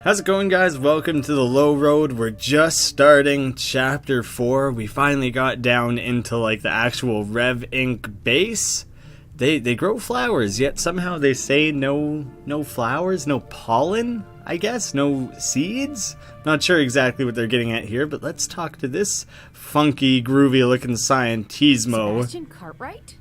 How's it going, guys? Welcome to the Low Road. We're just starting chapter 4. We finally got down into like the actual Rev Inc. base. They grow flowers, yet somehow they say no flowers, no pollen, I guess, no seeds. Not sure exactly what they're getting at here, but let's talk to this funky, groovy looking scientismo. Sebastian Cartwright?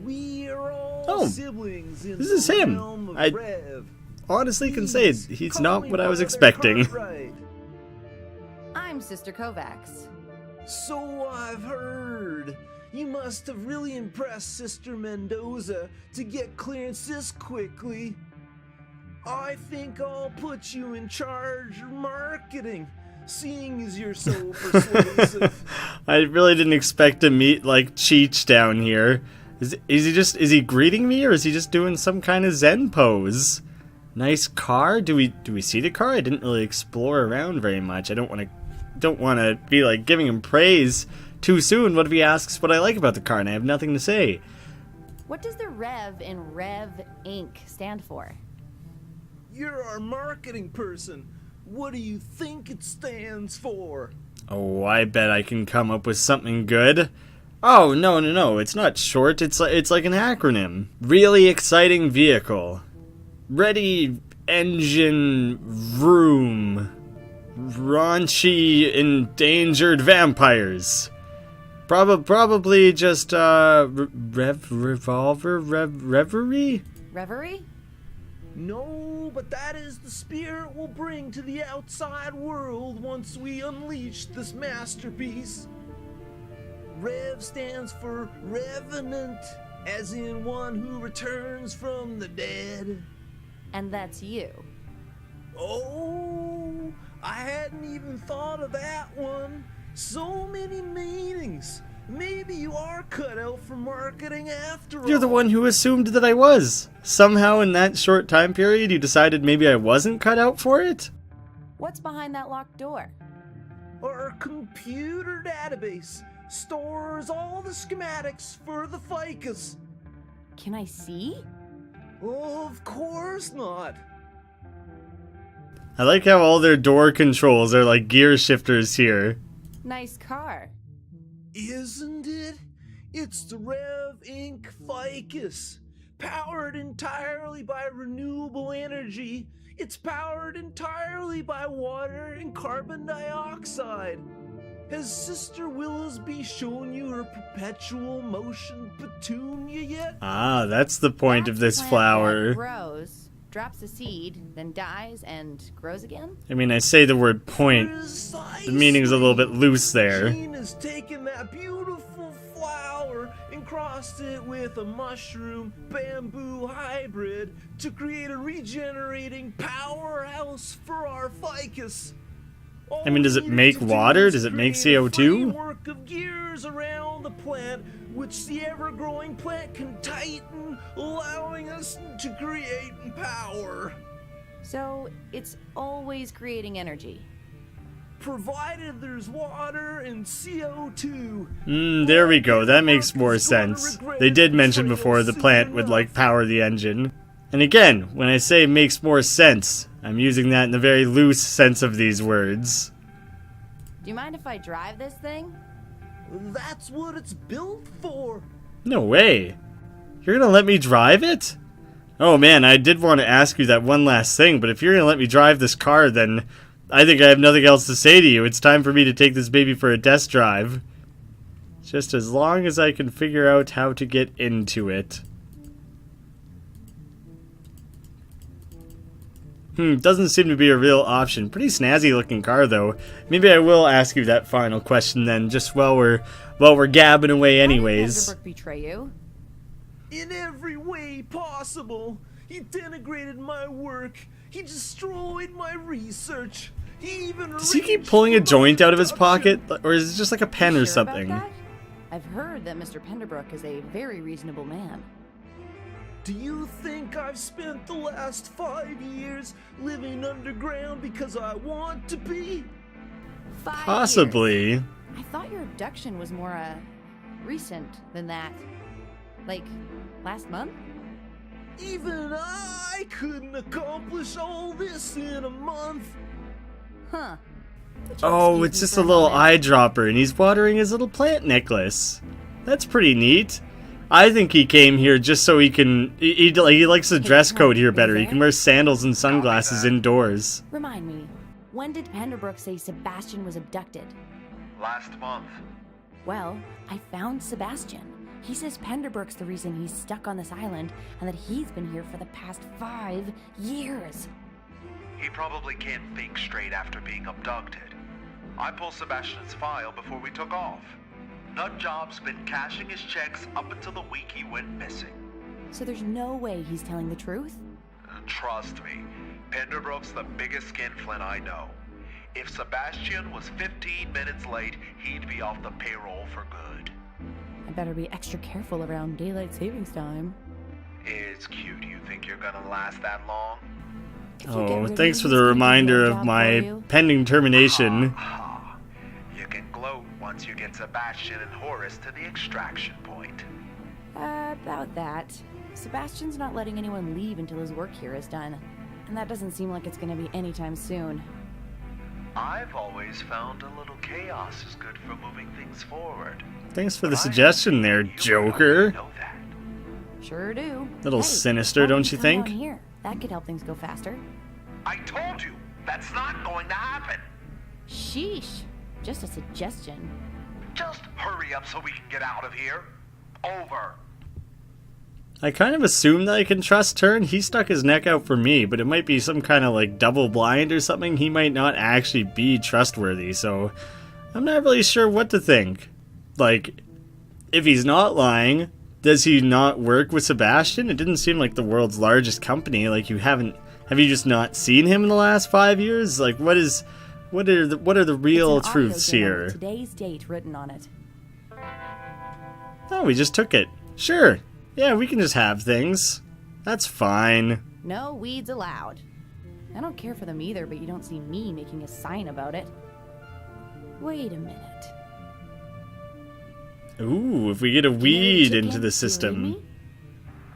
We're all siblings in this is the him. realm of I Rev. honestly can say he's not what I was expecting. Cartwright. I'm Sister Kovacs. So I've heard. You must have really impressed Sister Mendoza to get clearance this quickly. I think I'll put you in charge of marketing, seeing as you're so persuasive. I really didn't expect to meet like Cheech down here. Is he greeting me, or is he just doing some kind of Zen pose? Nice car. Do we see the car? I didn't really explore around very much. I don't want to be like giving him praise too soon. What if he asks what I like about the car and I have nothing to say? What does the Rev in Rev Inc. stand for? You're our marketing person. What do you think it stands for? Oh, I bet I can come up with something good. Oh, no. It's not short. It's like an acronym. Really exciting vehicle. Ready engine room. Raunchy endangered vampires. Probably just reverie? Reverie? No, but that is the spirit we'll bring to the outside world once we unleash this masterpiece. Rev stands for revenant, as in one who returns from the dead. And that's you. Oh, I hadn't even thought of that one. So many meanings. Maybe you are cut out for marketing after all. You're the one who assumed that I was. Somehow in that short time period you decided maybe I wasn't cut out for it? What's behind that locked door? Our computer database stores all the schematics for the ficus. Can I see? Of course not. I like how all their door controls are like gear shifters here. Nice car. Isn't it? It's the Rev Inc. ficus. Powered entirely by renewable energy. It's powered entirely by water and carbon dioxide. Has Sister Willisby shown you her perpetual motion petunia yet? Ah, that's the point of this Plant flower. that grows, drops a seed, then dies and grows again? I mean, I say the word point. The meaning's a little bit loose there. Jeanne has taken that beautiful flower and crossed it with a mushroom bamboo hybrid to create a regenerating powerhouse for our ficus. I mean, does it make water? Does it make CO2? Framework of gears around the plant, which the ever-growing plant can tighten, allowing us to create power. So it's always creating energy. Provided there's water and CO2. There we go. That makes more sense. They did mention before the plant would like power the engine. And again, when I say makes more sense, I'm using that in the very loose sense of these words. Do you mind if I drive this thing? That's what it's built for. No way. You're gonna let me drive it? Oh man, I did want to ask you that one last thing, but if you're gonna let me drive this car, then I think I have nothing else to say to you. It's time for me to take this baby for a test drive. Just as long as I can figure out how to get into it. Doesn't seem to be a real option. Pretty snazzy looking car though. Maybe I will ask you that final question then, just while we're gabbing away anyways. How did Pederbrook betray you? In every way possible. He denigrated my work. He destroyed my research. He even Does he keep pulling a joint out of his pocket? Or is it just like a pen or Sure about something? that? I've heard that Mr. Pederbrook is a very reasonable man. Do you think I've spent the last 5 years living underground because I want to be? 5 years. Possibly. I thought your abduction was more recent than that. Like last month? Even I couldn't accomplish all this in a month. Huh. Oh, it's just a little eyedropper, and he's watering his little plant necklace. That's pretty neat. I think he came here just so he can... He likes the dress code here better. He can wear sandals and sunglasses indoors. Remind me, when did Penderbrook say Sebastian was abducted? Last month. Well, I found Sebastian. He says Penderbrook's the reason he's stuck on this island and that he's been here for the past 5 years. He probably can't think straight after being abducted. I pulled Sebastian's file before we took off. Nutjob's been cashing his checks up until the week he went missing. So there's no way he's telling the truth? Trust me, Penderbrook's the biggest skinflint I know. If Sebastian was 15 minutes late, he'd be off the payroll for good. I better be extra careful around daylight savings time. It's cute. You think you're gonna last that long? Oh, thanks for the reminder of my pending termination. You can gloat once you get Sebastian and Horace to the extraction point. About that. Sebastian's not letting anyone leave until his work here is done. And that doesn't seem like it's gonna be anytime soon. I've always found a little chaos is good for moving things forward. Thanks for the suggestion there, Joker. Know that. Sure do. Little Hey, sinister, why don't you come think? down here? That could help things go faster. I told you, that's not going to happen. Sheesh. Just a suggestion. Just hurry up so we can get out of here. Over. I kind of assume that I can trust Turn. He stuck his neck out for me, but it might be some kind of like double blind or something. He might not actually be trustworthy, so I'm not really sure what to think. Like, if he's not lying, does he not work with Sebastian? It didn't seem like the world's largest company. Like, have you just not seen him in the last 5 years? Like, what are the real It's an truths audio journal here? with today's date written on it. Oh, we just took it. Sure. Yeah, we can just have things. That's fine. No weeds allowed. I don't care for them either, but you don't see me making a sign about it. Wait a minute. Ooh, if we get a weed into the system.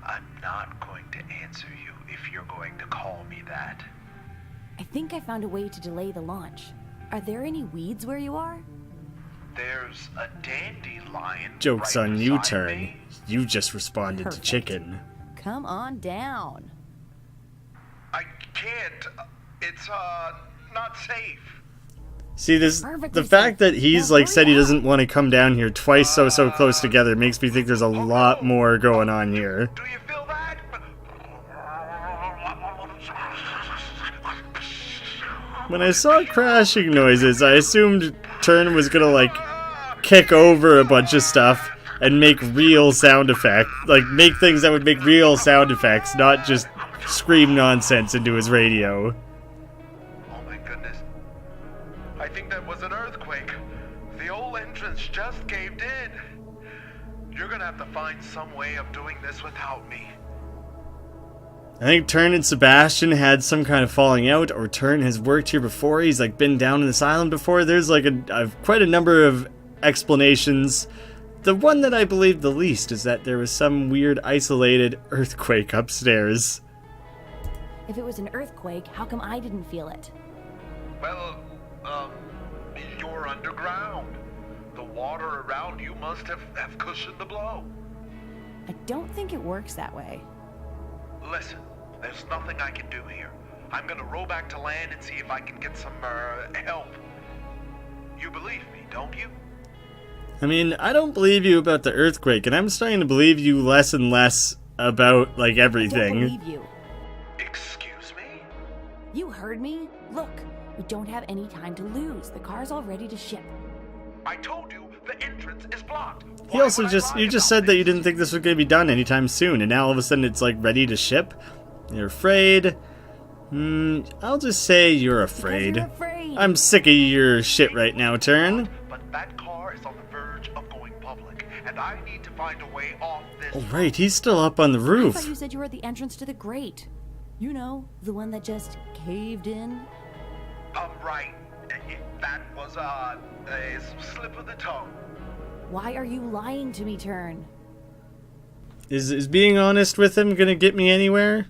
I'm not going to answer you if you're going to call me that. I think I found a way to delay the launch. Are there any weeds where you are? There's a dandelion. Joke's right on you, beside Turn. me. You just responded Perfect. to chicken. Come on down. I can't. It's not safe. See, Perfectly the fact that he's Now like hurry said he up. doesn't want to come down here twice so close together makes me think there's a lot more going on here. Do you feel that? When I saw crashing noises, I assumed Turn was gonna like kick over a bunch of stuff and make real sound effects, like make things that would make real sound effects, not just scream nonsense into his radio. Oh my goodness. I think that was an earthquake. The old entrance just caved in. You're gonna have to find some way of doing this without me. I think Turn and Sebastian had some kind of falling out, or Turn has worked here before. He's like been down in this island before. There's like quite a number of explanations. The one that I believe the least is that there was some weird isolated earthquake upstairs. If it was an earthquake, how come I didn't feel it? Well, you're underground. The water around you must have cushioned the blow. I don't think it works that way. Listen, there's nothing I can do here. I'm gonna row back to land and see if I can get some, help. You believe me, don't you? I mean, I don't believe you about the earthquake, and I'm starting to believe you less and less about, like, I don't everything. believe you. Excuse me? You heard me? Look, we don't have any time to lose. The car's all ready to ship. I told you the entrance is blocked. He Why also would I just, lie you just about said that you this? didn't think this was going to be done anytime soon, and now all of a sudden it's, like, ready to ship? You're afraid? I'll just say you're afraid. Because you're afraid. I'm sick of your shit right now, Turn. But that car is on the verge of going public, and I need to find a way off this. Oh, right, he's still up on the I roof. thought you said you were at the entrance to the grate. You know, the one that just caved in. Right. That was a slip of the tongue. Why are you lying to me, Turn? Is being honest with him gonna get me anywhere?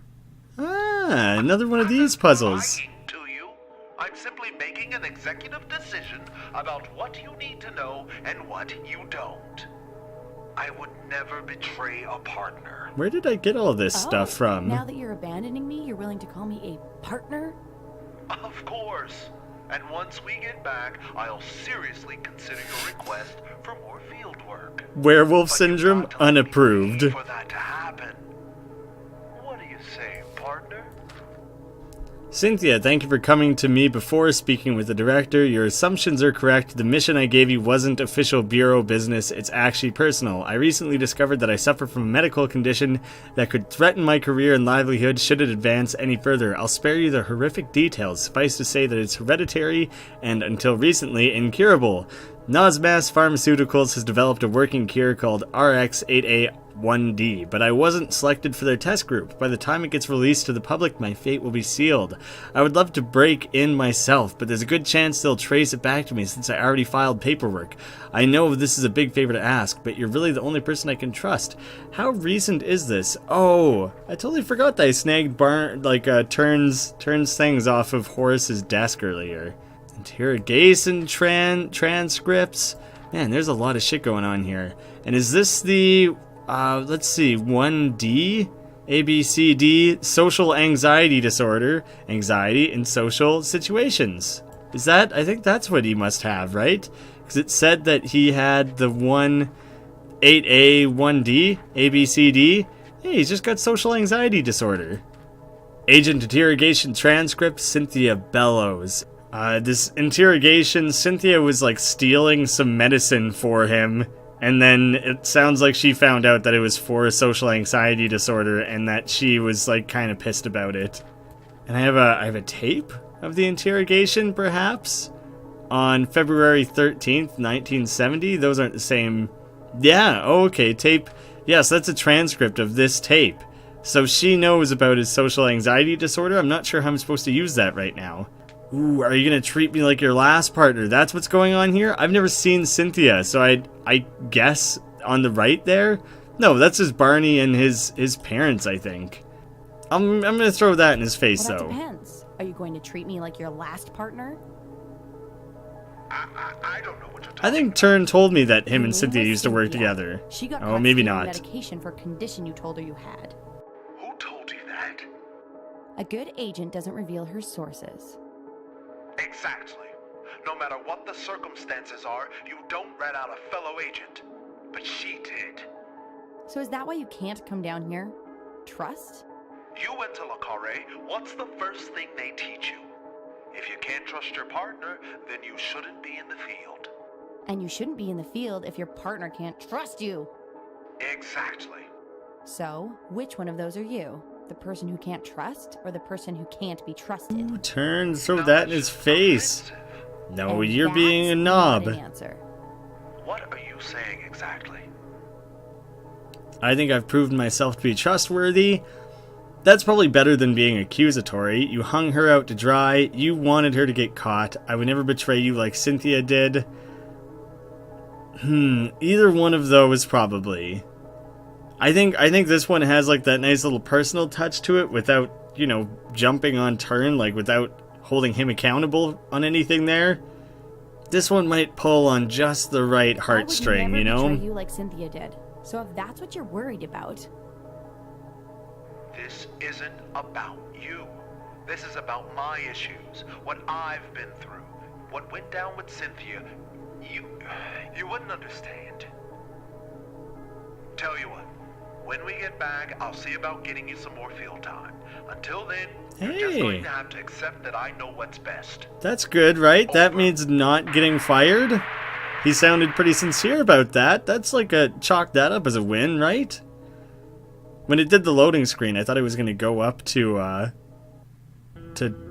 Ah, another one of these puzzles. I'm lying to you. I'm simply making an executive decision about what you need to know and what you don't. I would never betray a partner. Where did I get all this stuff from? Now that you're abandoning me, you're willing to call me a partner? Of course. And once we get back, I'll seriously consider your request for more field work. Werewolf But syndrome you've got to let me unapproved. wait for that to happen. What do you say, partner? Cynthia, thank you for coming to me before speaking with the director. Your assumptions are correct. The mission I gave you wasn't official bureau business, it's actually personal. I recently discovered that I suffer from a medical condition that could threaten my career and livelihood should it advance any further. I'll spare you the horrific details. Suffice to say that it's hereditary and, until recently, incurable. Nosmass Pharmaceuticals has developed a working cure called RX-8A1D, but I wasn't selected for their test group. By the time it gets released to the public, my fate will be sealed. I would love to break in myself, but there's a good chance they'll trace it back to me since I already filed paperwork. I know this is a big favor to ask, but you're really the only person I can trust. How recent is this? Oh, I totally forgot that I snagged turns things off of Horace's desk earlier. Interrogation transcripts. Man, there's a lot of shit going on here. And is this the, let's see, 1D? ABCD, social anxiety disorder, anxiety in social situations. Is that, I think that's what he must have, right? Because it said that he had the 8A, 1D, ABCD. Hey, he's just got social anxiety disorder. Agent interrogation transcript, Cynthia Bellows. This interrogation, Cynthia was like stealing some medicine for him, and then it sounds like she found out that it was for a social anxiety disorder and that she was like kind of pissed about it. And I have a tape of the interrogation, perhaps, on February 13th, 1970. Those aren't the same. Yeah, okay, tape. Yes, that's a transcript of this tape. So she knows about his social anxiety disorder. I'm not sure how I'm supposed to use that right now. Ooh, are you gonna treat me like your last partner? That's what's going on here? I've never seen Cynthia, so I guess on the right there? No, that's just Barney and his parents, I think. I'm gonna throw that in his face, Well, that though. depends. Are you going to treat me like your last partner? I don't know what you're talking I think Turn told me that him and Her Cynthia name was used to work Cynthia. together. She got Oh, caught maybe stealing not. medication for a condition you told her you had. Who told you that? A good agent doesn't reveal her sources. Exactly. No matter what the circumstances are, you don't rat out a fellow agent. But she did. So is that why you can't come down here? Trust? You went to Le Carré. What's the first thing they teach you? If you can't trust your partner, then you shouldn't be in the field. And you shouldn't be in the field if your partner can't trust you. Exactly. So, which one of those are you? The person who can't trust, or the person who can't be trusted? Ooh, Turn, throw Now that in that's his face. offensive. No, And you're being a that's knob. not an answer. What are you saying exactly? I think I've proven myself to be trustworthy. That's probably better than being accusatory. You hung her out to dry. You wanted her to get caught. I would never betray you like Cynthia did. Either one of those, probably. I think this one has like that nice little personal touch to it without, you know, jumping on Turn, like without holding him accountable on anything there. This one might pull on just the right heartstring, I would you never know? betray you like Cynthia did. So if that's what you're worried about, This isn't about you. This is about my issues, what I've been through, what went down with Cynthia. You wouldn't understand. Tell you what, when we get back, I'll see about getting you some more field time. Until then, you're just Hey. going to have to accept that I know what's best. That's good, right? That means not getting fired? He sounded pretty sincere about that. That's like a chalk that up as a win, right? When it did the loading screen, I thought it was going to go up to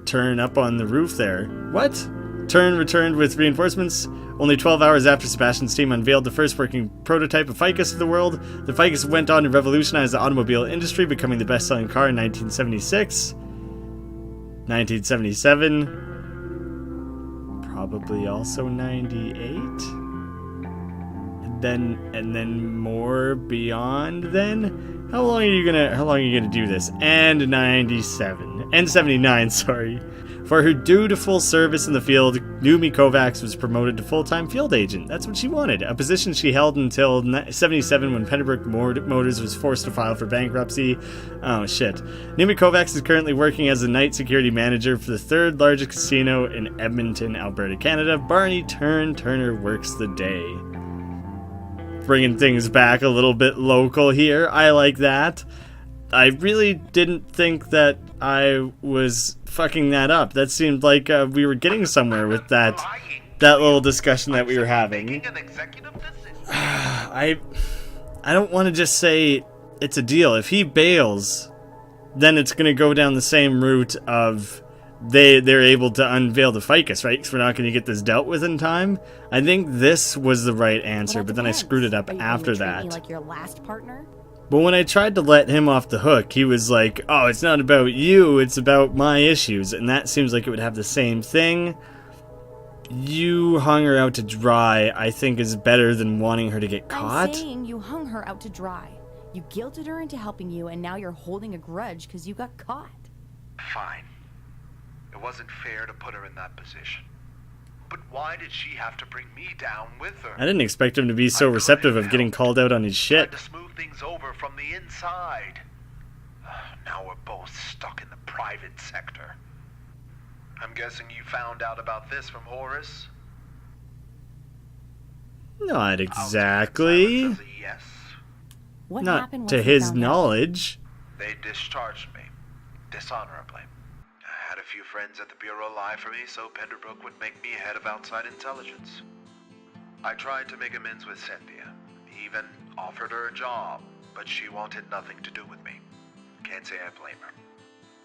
turn up on the roof there. What? Turn returned with reinforcements. Only 12 hours after Sebastian's team unveiled the first working prototype of Ficus to the world, the Ficus went on to revolutionize the automobile industry, becoming the best-selling car in 1976. 1977. Probably also 98. then more beyond then? How long are you gonna do this? And 97. And 79, sorry. For her dutiful service in the field, Noomi Kovacs was promoted to full-time field agent. That's what she wanted, a position she held until 77 when Penderbrook Motors was forced to file for bankruptcy. Oh, shit. Noomi Kovacs is currently working as a night security manager for the third largest casino in Edmonton, Alberta, Canada. Barney Turner works the day. Bringing things back a little bit local here. I like that. I really didn't think that I was fucking that up. That seemed like we were getting somewhere with that little discussion that we were having. I don't want to just say it's a deal. If he bails, then it's going to go down the same route of they're able to unveil the ficus, right? Because we're not going to get this dealt with in time. I think this was the right answer, but then I screwed it up after that. Me like your last partner? But when I tried to let him off the hook, he was like, oh, it's not about you, it's about my issues. And that seems like it would have the same thing. You hung her out to dry, I think, is better than wanting her to get caught. I'm saying you hung her out to dry. You guilted her into helping you, and now you're holding a grudge because you got caught. Fine. It wasn't fair to put her in that position. But why did she have to bring me down with her? I didn't expect him to be so receptive of getting called out on his shit. Tried to smooth things over from the inside. Now we're both stuck in the private sector. I'm guessing you found out about this from Horace? Not exactly. As a yes. What Not happened to once you his found out? knowledge. They discharged me. Dishonorably. I had a few friends at the Bureau lie for me so Penderbrook would make me head of outside intelligence. I tried to make amends with Cynthia. Even offered her a job, but she wanted nothing to do with me. Can't say I blame her.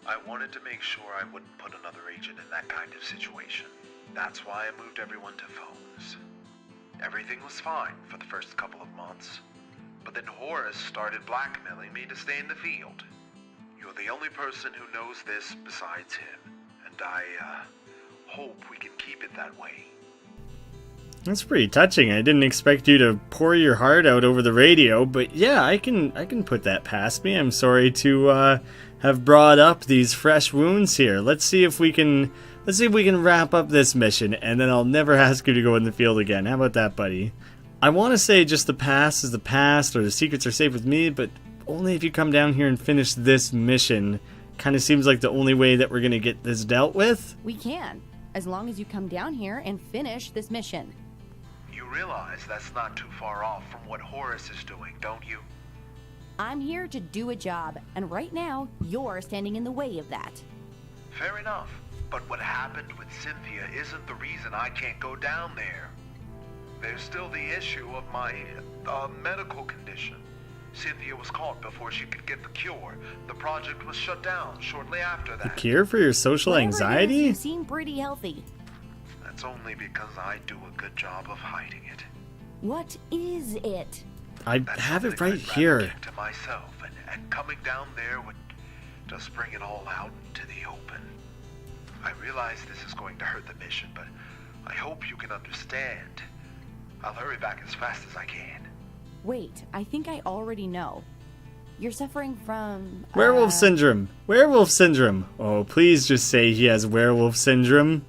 I wanted to make sure I wouldn't put another agent in that kind of situation. That's why I moved everyone to phones. Everything was fine for the first couple of months, but then Horace started blackmailing me to stay in the field. You're the only person who knows this besides him, and I hope we can keep it that way. That's pretty touching. I didn't expect you to pour your heart out over the radio, but yeah, I can put that past me. I'm sorry to have brought up these fresh wounds here. Let's see if we can wrap up this mission, and then I'll never ask you to go in the field again. How about that, buddy? I want to say just the past is the past, or the secrets are safe with me, but only if you come down here and finish this mission. Kind of seems like the only way that we're going to get this dealt with. We can, as long as you come down here and finish this mission. You realize that's not too far off from what Horace is doing, don't you? I'm here to do a job, and right now, you're standing in the way of that. Fair enough, but what happened with Cynthia isn't the reason I can't go down there. There's still the issue of my medical condition. Cynthia was caught before she could get the cure. The project was shut down shortly after that. Cure for your social Whatever it is, anxiety? you seem pretty healthy. That's only because I do a good job of hiding it. What is it? I That's have it something right I'd rather here. keep to myself, and coming down there would just bring it all out into the open. I realize this is going to hurt the mission, but I hope you can understand. I'll hurry back as fast as I can. Wait, I think I already know. You're suffering from... Werewolf syndrome. Werewolf syndrome. Oh, please just say he has werewolf syndrome.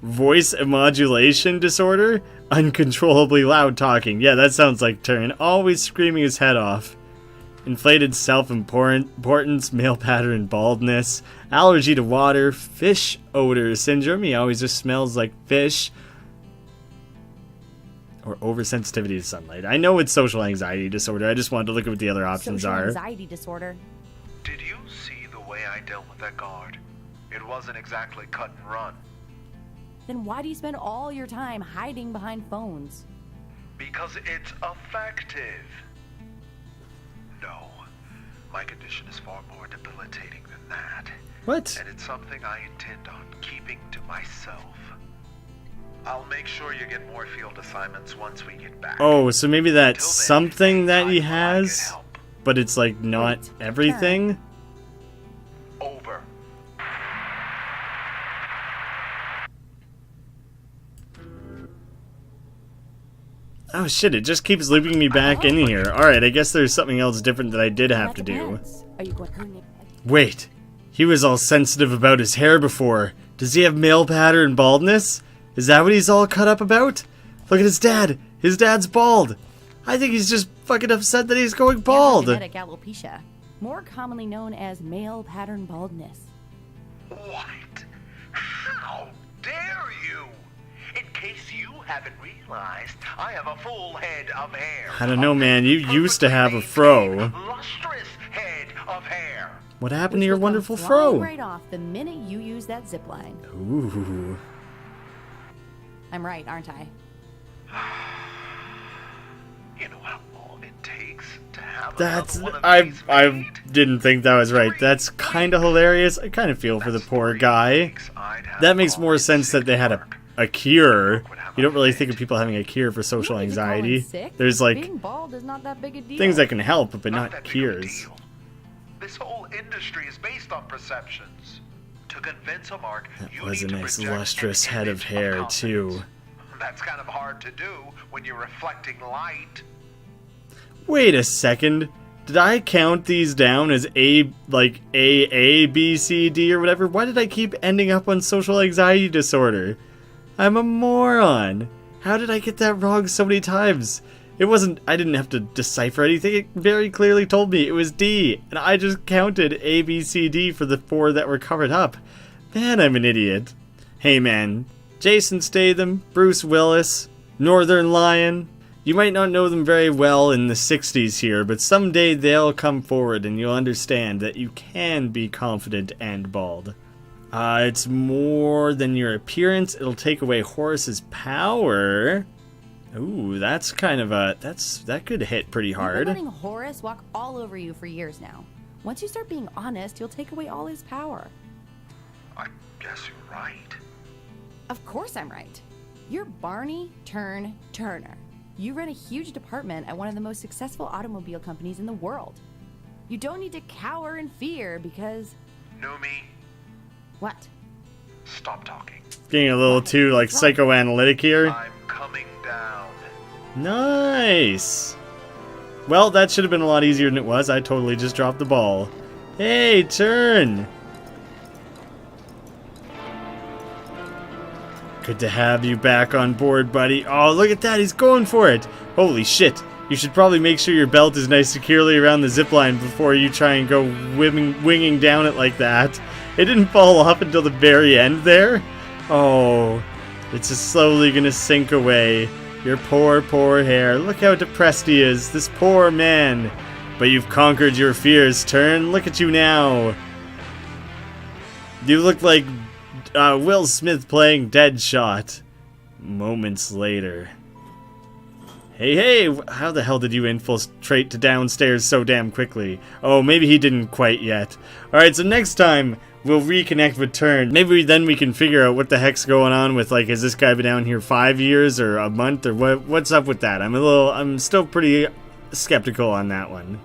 Voice modulation disorder? Uncontrollably loud talking. Yeah, that sounds like Turn. Always screaming his head off. Inflated self-importance, male pattern baldness, allergy to water, fish odor syndrome. He always just smells like fish. Or oversensitivity to sunlight. I know it's social anxiety disorder. I just wanted to look at what the other options social are. anxiety disorder. Did you see the way I dealt with that guard? It wasn't exactly cut and run. Then why do you spend all your time hiding behind phones? Because it's effective. No, my condition is far more debilitating than that. What? And it's something I intend on keeping to myself. I'll make sure you get more field assignments once we get back. Oh, so maybe that's Until then, something that he I can has, help. but it's like not Wait, everything? Over. Oh shit, it just keeps looping me back in here. Alright, I guess there's something else different that I did have to do. Are you going to... Wait, he was all sensitive about his hair before. Does he have male pattern baldness? Is that what he's all cut up about? Look at his dad. His dad's bald. I think he's just fucking upset that he's going bald. Genetic alopecia, more commonly known as male pattern baldness. What? How dare you? In case you haven't realized, I have a full head of hair. I don't know, man. You used to have a fro. Lustrous head of hair. What happened to your Will come wonderful flying fro? right off the minute you use that zip line. Ooh. I'm right, aren't I? You know how long it takes to have That's another one of I these I made? didn't think that was right. That's kind of hilarious. I kind of feel for the poor guy. That makes more sense that they had a cure. You don't really think of people having a cure for social You don't need to call in anxiety. sick. There's like Being bald is not that big a deal. things that can help, but not that big of a cures. deal. This whole industry is based on perceptions. To convince a mark, you Was a need to nice project lustrous an head of image hair confidence. too. That's kind of hard to do when you're reflecting light. Wait a second. Did I count these down as A, B, C, D, or whatever? Why did I keep ending up on social anxiety disorder? I'm a moron. How did I get that wrong so many times? It wasn't, I didn't have to decipher anything. It very clearly told me it was D, and I just counted A, B, C, D for the 4 that were covered up. Man, I'm an idiot. Hey man, Jason Statham, Bruce Willis, Northern Lion. You might not know them very well in the 60s here, but someday they'll come forward and you'll understand that you can be confident and bald. It's more than your appearance. It'll take away Horus's power. Ooh, that's kind of that could hit pretty You've been hard. letting Horus walk all over you for years now. Once you start being honest, you'll take away all his power. I guess you're right. Of course I'm right. You're Barney Turner. You run a huge department at one of the most successful automobile companies in the world. You don't need to cower in fear because... Noomi, What? stop talking. Getting a little too like psychoanalytic here. I'm coming down. Nice. Well, that should have been a lot easier than it was. I totally just dropped the ball. Hey, turn. Good to have you back on board, buddy. Oh, look at that. He's going for it. Holy shit. You should probably make sure your belt is nice securely around the zipline before you try and go winging down it like that. It didn't fall off until the very end there. Oh, it's just slowly gonna sink away. Your poor, poor hair. Look how depressed he is. This poor man. But you've conquered your fears, Turn. Look at you now. You look like Will Smith playing Deadshot. Moments later. Hey, how the hell did you infiltrate to downstairs so damn quickly? Oh, maybe he didn't quite yet. Alright, so next time we'll reconnect with Turn. Maybe then we can figure out what the heck's going on with, like, has this guy been down here 5 years or a month or what's up with that? I'm still pretty skeptical on that one.